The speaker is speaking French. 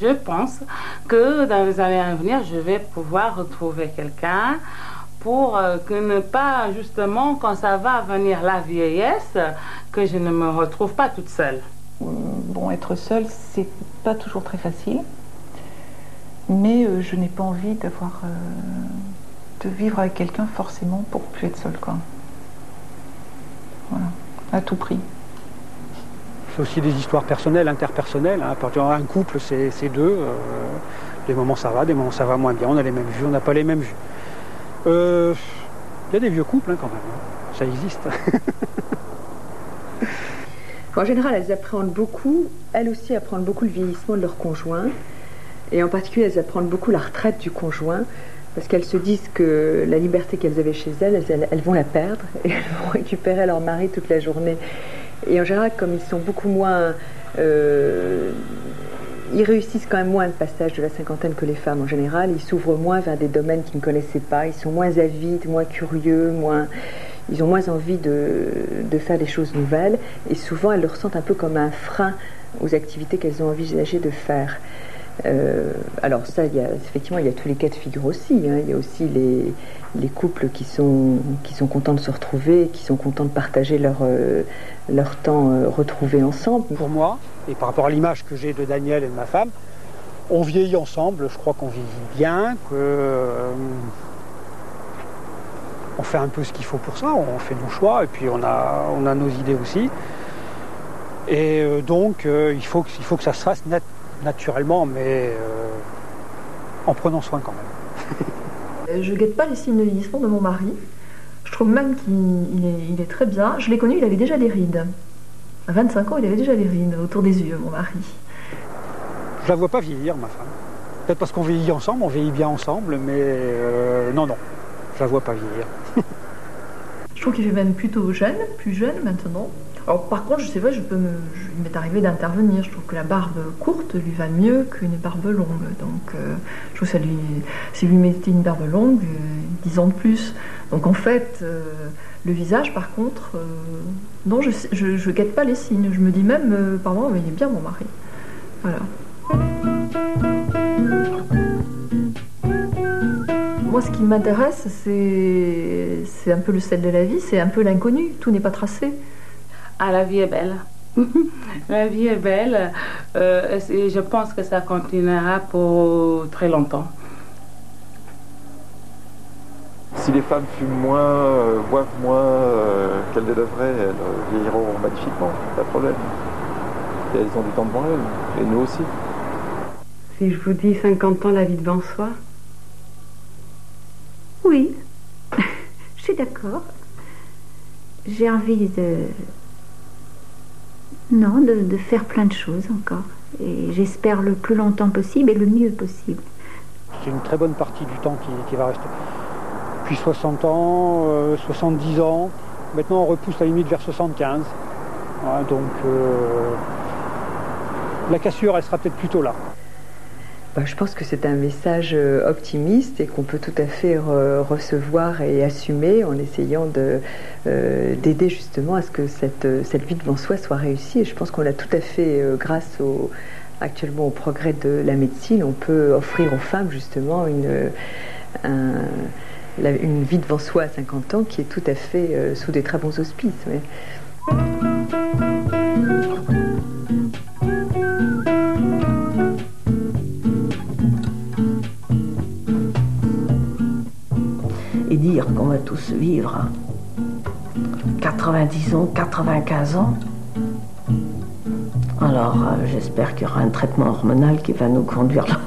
je pense que dans les années à venir, je vais pouvoir retrouver quelqu'un pour que ne pas, justement, quand ça va venir la vieillesse, que je ne me retrouve pas toute seule. Bon, être seule, c'est pas toujours très facile, mais je n'ai pas envie de vivre avec quelqu'un forcément pour plus être seule, quoi. Voilà, à tout prix. C'est aussi des histoires personnelles, interpersonnelles. Hein. À partir d'un couple, c'est deux. Des moments ça va, des moments ça va moins bien. On a les mêmes vues, on n'a pas les mêmes vues. Y a des vieux couples hein, quand même. Hein. Ça existe. En général, elles appréhendent beaucoup, elles aussi apprennent beaucoup le vieillissement de leur conjoint. Et en particulier, elles apprennent beaucoup la retraite du conjoint. Parce qu'elles se disent que la liberté qu'elles avaient chez elles vont la perdre. Et elles vont récupérer leur mari toute la journée. Et en général, comme ils sont beaucoup moins... ils réussissent quand même moins le passage de la cinquantaine que les femmes en général. Ils s'ouvrent moins vers des domaines qu'ils ne connaissaient pas. Ils sont moins avides, moins curieux, ils ont moins envie de faire des choses nouvelles. Et souvent, elles le ressentent un peu comme un frein aux activités qu'elles ont envisagé de faire. Alors ça, effectivement, il y a tous les cas de figure aussi. Hein. Il y a aussi les couples qui sont contents de se retrouver, qui sont contents de partager leur temps retrouvé ensemble. Pour moi, et par rapport à l'image que j'ai de Daniel et de ma femme, on vieillit ensemble, je crois qu'on vieillit bien, on fait un peu ce qu'il faut pour ça, on fait nos choix, et puis on a nos idées aussi. Et donc, il faut que ça se fasse naturellement, mais en prenant soin quand même. Je guette pas les signes de vieillissement de mon mari. Je trouve même qu'il est très bien. Je l'ai connu, il avait déjà des rides. À 25 ans, il avait déjà des rides autour des yeux, mon mari. Je la vois pas vieillir, ma femme. Peut-être parce qu'on vieillit ensemble, on vieillit bien ensemble, mais non, je la vois pas vieillir. Je trouve qu'il fait même plutôt jeune, plus jeune maintenant. Alors par contre, je sais pas, il m'est arrivé d'intervenir. Je trouve que la barbe courte lui va mieux qu'une barbe longue. Donc je trouve que si lui mettait une barbe longue, 10 ans de plus. Donc en fait, le visage par contre, non, je guette pas les signes. Je me dis même, pardon, mais il est bien mon mari. Voilà. Moi, ce qui m'intéresse, c'est un peu le sel de la vie, c'est un peu l'inconnu. Tout n'est pas tracé. Ah, la vie est belle. La vie est belle. Et je pense que ça continuera pour très longtemps. Si les femmes fument moins, boivent moins qu'elles ne devraient, elles vieilliront magnifiquement, pas de problème. Et elles ont du temps devant elles, et nous aussi. Si je vous dis 50 ans, la vie devant soi? Oui, je suis d'accord. J'ai envie de faire plein de choses encore. Et j'espère le plus longtemps possible et le mieux possible. C'est une très bonne partie du temps qui va rester. Puis 60 ans, 70 ans. Maintenant, on repousse la limite vers 75. Voilà, donc, la cassure, elle sera peut-être plutôt là. Je pense que c'est un message optimiste et qu'on peut tout à fait recevoir et assumer en essayant d'aider justement à ce que cette vie devant soi soit réussie. Et je pense qu'on l'a tout à fait grâce actuellement au progrès de la médecine. On peut offrir aux femmes justement une vie devant soi à 50 ans qui est tout à fait sous des très bons auspices. Ouais. Et dire qu'on va tous vivre 90 ans, 95 ans. Alors j'espère qu'il y aura un traitement hormonal qui va nous conduire là.